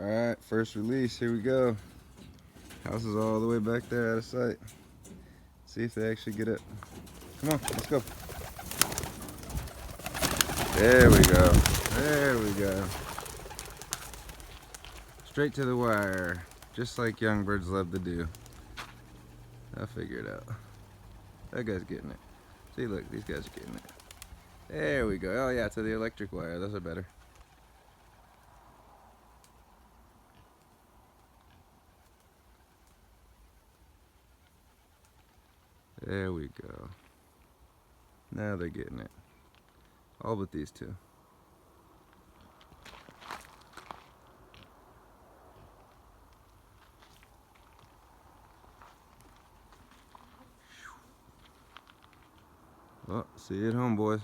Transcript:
Alright, first release, here we go. House is all the way back there out of sight. See if they actually get it. Come on, let's go. There we go. There we go. Straight to the wire, just like young birds love to do. I'll figure it out. That guy's getting it. See, look, these guys are getting it. There we go. Oh yeah, to the electric wire. Those are better. There we go. Now they're getting it. All but these two. Well, see you at home, boys.